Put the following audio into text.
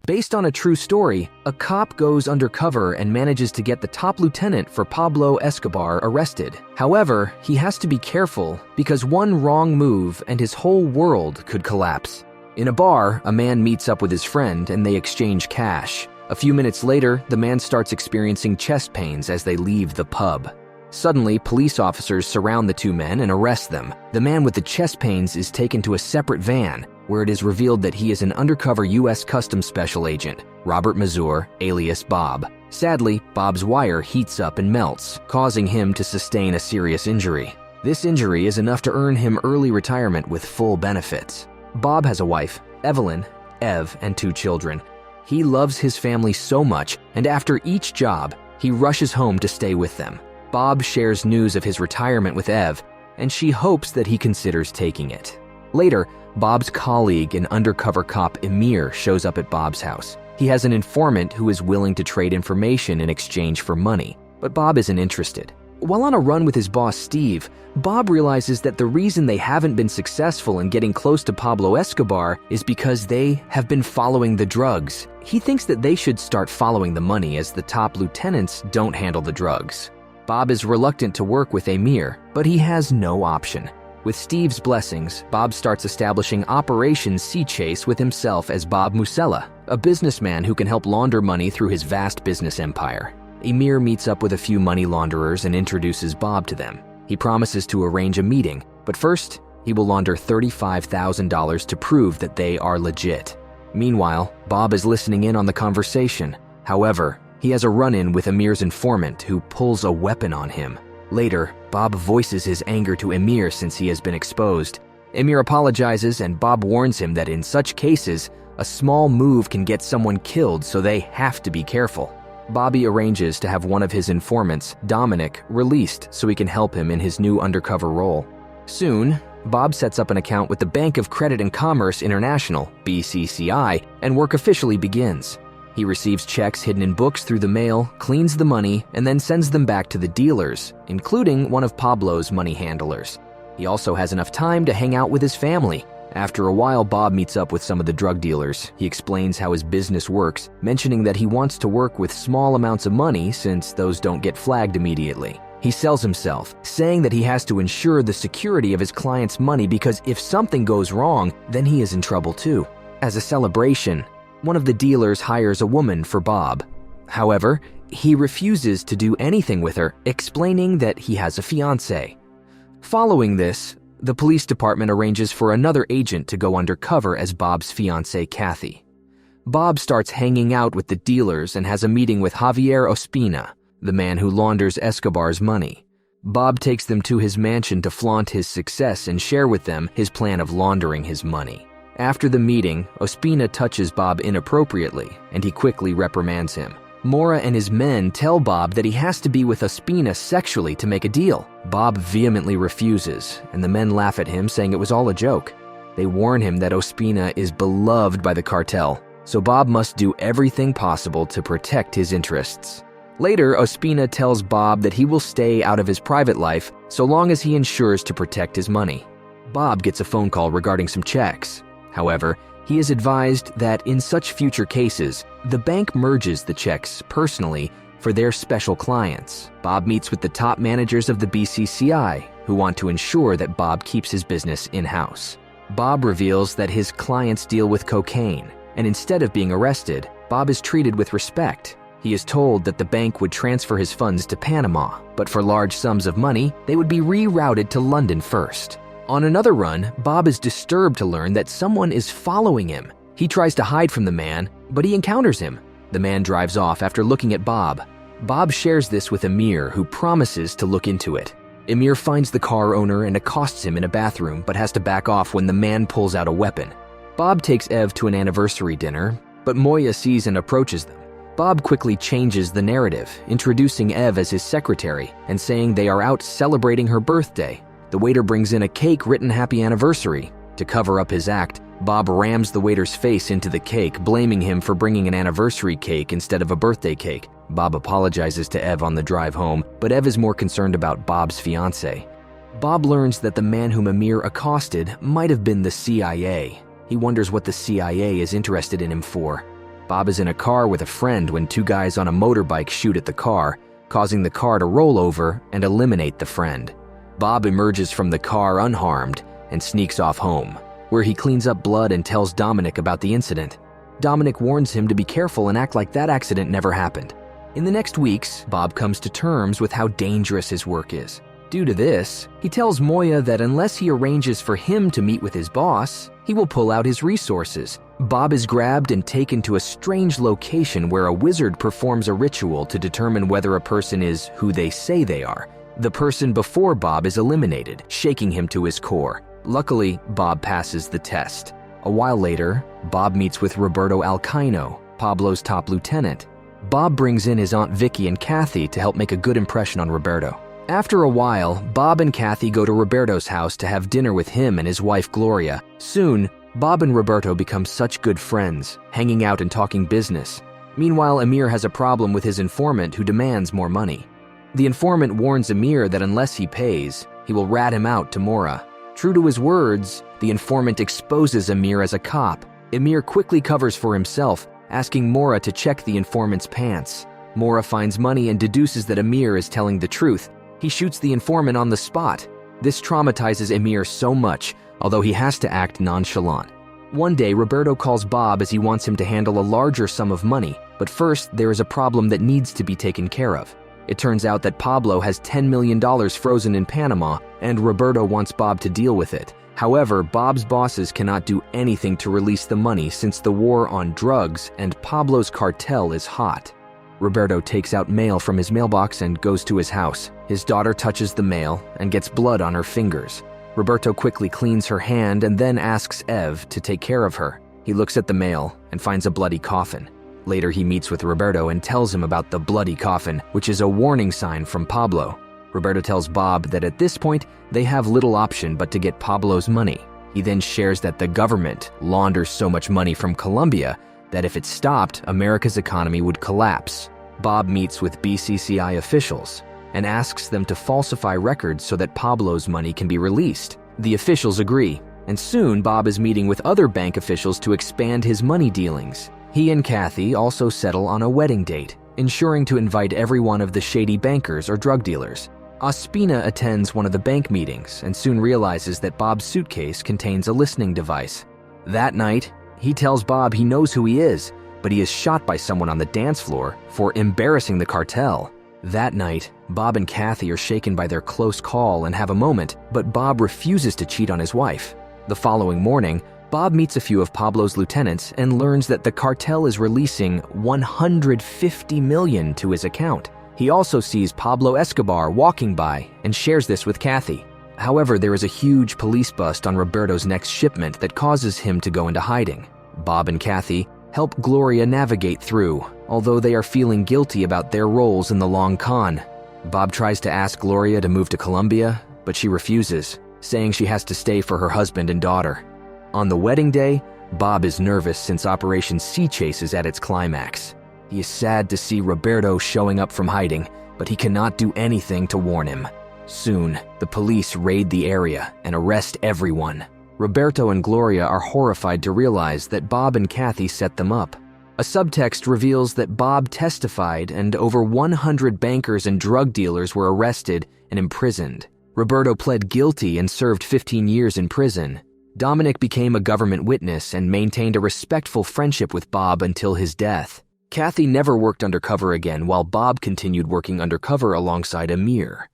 Based on a true story, a cop goes undercover and manages to get the top lieutenant for Pablo Escobar arrested. However, he has to be careful because one wrong move and his whole world could collapse. In a bar, a man meets up with his friend and they exchange cash. A few minutes later, the man starts experiencing chest pains as they leave the pub. Suddenly, police officers surround the two men and arrest them. The man with the chest pains is taken to a separate van, where it is revealed that he is an undercover U.S. Customs Special Agent, Robert Mazur, alias Bob. Sadly, Bob's wire heats up and melts, causing him to sustain a serious injury. This injury is enough to earn him early retirement with full benefits. Bob has a wife, Evelyn, Ev, and 2 children. He loves his family so much, and after each job, he rushes home to stay with them. Bob shares news of his retirement with Ev, and she hopes that he considers taking it. Later, Bob's colleague and undercover cop Emir shows up at Bob's house. He has an informant who is willing to trade information in exchange for money, but Bob isn't interested. While on a run with his boss Steve, Bob realizes that the reason they haven't been successful in getting close to Pablo Escobar is because they have been following the drugs. He thinks that they should start following the money as the top lieutenants don't handle the drugs. Bob is reluctant to work with Emir, but he has no option. With Steve's blessings, Bob starts establishing Operation Sea Chase with himself as Bob Musella, a businessman who can help launder money through his vast business empire. Emir meets up with a few money launderers and introduces Bob to them. He promises to arrange a meeting, but first, he will launder $35,000 to prove that they are legit. Meanwhile, Bob is listening in on the conversation. However, he has a run-in with Emir's informant who pulls a weapon on him. Later, Bob voices his anger to Emir since he has been exposed. Emir apologizes and Bob warns him that in such cases, a small move can get someone killed, so they have to be careful. Bobby arranges to have one of his informants, Dominic, released so he can help him in his new undercover role. Soon, Bob sets up an account with the Bank of Credit and Commerce International, BCCI, and work officially begins. He receives checks hidden in books through the mail, cleans the money, and then sends them back to the dealers, including one of Pablo's money handlers. He also has enough time to hang out with his family. After a while, Bob meets up with some of the drug dealers. He explains how his business works, mentioning that he wants to work with small amounts of money since those don't get flagged immediately. He sells himself, saying that he has to ensure the security of his client's money because if something goes wrong, then he is in trouble too. As a celebration, one of the dealers hires a woman for Bob. However, he refuses to do anything with her, explaining that he has a fiancé. Following this, the police department arranges for another agent to go undercover as Bob's fiancée, Kathy. Bob starts hanging out with the dealers and has a meeting with Javier Ospina, the man who launders Escobar's money. Bob takes them to his mansion to flaunt his success and share with them his plan of laundering his money. After the meeting, Ospina touches Bob inappropriately, and he quickly reprimands him. Mora and his men tell Bob that he has to be with Ospina sexually to make a deal. Bob vehemently refuses, and the men laugh at him, saying it was all a joke. They warn him that Ospina is beloved by the cartel, so Bob must do everything possible to protect his interests. Later, Ospina tells Bob that he will stay out of his private life so long as he ensures to protect his money. Bob gets a phone call regarding some checks. However, he is advised that in such future cases, the bank merges the checks personally for their special clients. Bob meets with the top managers of the BCCI, who want to ensure that Bob keeps his business in-house. Bob reveals that his clients deal with cocaine, and instead of being arrested, Bob is treated with respect. He is told that the bank would transfer his funds to Panama, but for large sums of money, they would be rerouted to London first. On another run, Bob is disturbed to learn that someone is following him. He tries to hide from the man, but he encounters him. The man drives off after looking at Bob. Bob shares this with Emir, who promises to look into it. Emir finds the car owner and accosts him in a bathroom, but has to back off when the man pulls out a weapon. Bob takes Ev to an anniversary dinner, but Moya sees and approaches them. Bob quickly changes the narrative, introducing Ev as his secretary and saying they are out celebrating her birthday. The waiter brings in a cake written Happy Anniversary. To cover up his act, Bob rams the waiter's face into the cake, blaming him for bringing an anniversary cake instead of a birthday cake. Bob apologizes to Ev on the drive home, but Ev is more concerned about Bob's fiancé. Bob learns that the man whom Emir accosted might have been the CIA. He wonders what the CIA is interested in him for. Bob is in a car with a friend when two guys on a motorbike shoot at the car, causing the car to roll over and eliminate the friend. Bob emerges from the car unharmed and sneaks off home, where he cleans up blood and tells Dominic about the incident. Dominic warns him to be careful and act like that accident never happened. In the next weeks, Bob comes to terms with how dangerous his work is. Due to this, he tells Moya that unless he arranges for him to meet with his boss, he will pull out his resources. Bob is grabbed and taken to a strange location where a wizard performs a ritual to determine whether a person is who they say they are. The person before Bob is eliminated, shaking him to his core. Luckily, Bob passes the test. A while later, Bob meets with Roberto Alcaino, Pablo's top lieutenant. Bob brings in his Aunt Vicky and Kathy to help make a good impression on Roberto. After a while, Bob and Kathy go to Roberto's house to have dinner with him and his wife Gloria. Soon, Bob and Roberto become such good friends, hanging out and talking business. Meanwhile, Emir has a problem with his informant who demands more money. The informant warns Emir that unless he pays, he will rat him out to Mora. True to his words, the informant exposes Emir as a cop. Emir quickly covers for himself, asking Mora to check the informant's pants. Mora finds money and deduces that Emir is telling the truth. He shoots the informant on the spot. This traumatizes Emir so much, although he has to act nonchalant. One day, Roberto calls Bob as he wants him to handle a larger sum of money, but first there is a problem that needs to be taken care of. It turns out that Pablo has $10 million frozen in Panama, and Roberto wants Bob to deal with it. However, Bob's bosses cannot do anything to release the money since the war on drugs and Pablo's cartel is hot. Roberto takes out mail from his mailbox and goes to his house. His daughter touches the mail and gets blood on her fingers. Roberto quickly cleans her hand and then asks Ev to take care of her. He looks at the mail and finds a bloody coffin. Later, he meets with Roberto and tells him about the bloody coffin, which is a warning sign from Pablo. Roberto tells Bob that at this point, they have little option but to get Pablo's money. He then shares that the government launders so much money from Colombia that if it stopped, America's economy would collapse. Bob meets with BCCI officials and asks them to falsify records so that Pablo's money can be released. The officials agree, and soon Bob is meeting with other bank officials to expand his money dealings. He and Kathy also settle on a wedding date, ensuring to invite every one of the shady bankers or drug dealers. Ospina attends one of the bank meetings and soon realizes that Bob's suitcase contains a listening device. That night, he tells Bob he knows who he is, but he is shot by someone on the dance floor for embarrassing the cartel. That night, Bob and Kathy are shaken by their close call and have a moment, but Bob refuses to cheat on his wife. The following morning, Bob meets a few of Pablo's lieutenants and learns that the cartel is releasing $150 million to his account. He also sees Pablo Escobar walking by and shares this with Kathy. However, there is a huge police bust on Roberto's next shipment that causes him to go into hiding. Bob and Kathy help Gloria navigate through, although they are feeling guilty about their roles in the long con. Bob tries to ask Gloria to move to Colombia, but she refuses, saying she has to stay for her husband and daughter. On the wedding day, Bob is nervous since Operation Sea Chase is at its climax. He is sad to see Roberto showing up from hiding, but he cannot do anything to warn him. Soon, the police raid the area and arrest everyone. Roberto and Gloria are horrified to realize that Bob and Kathy set them up. A subtext reveals that Bob testified and over 100 bankers and drug dealers were arrested and imprisoned. Roberto pled guilty and served 15 years in prison. Dominic became a government witness and maintained a respectful friendship with Bob until his death. Kathy never worked undercover again, while Bob continued working undercover alongside Emir.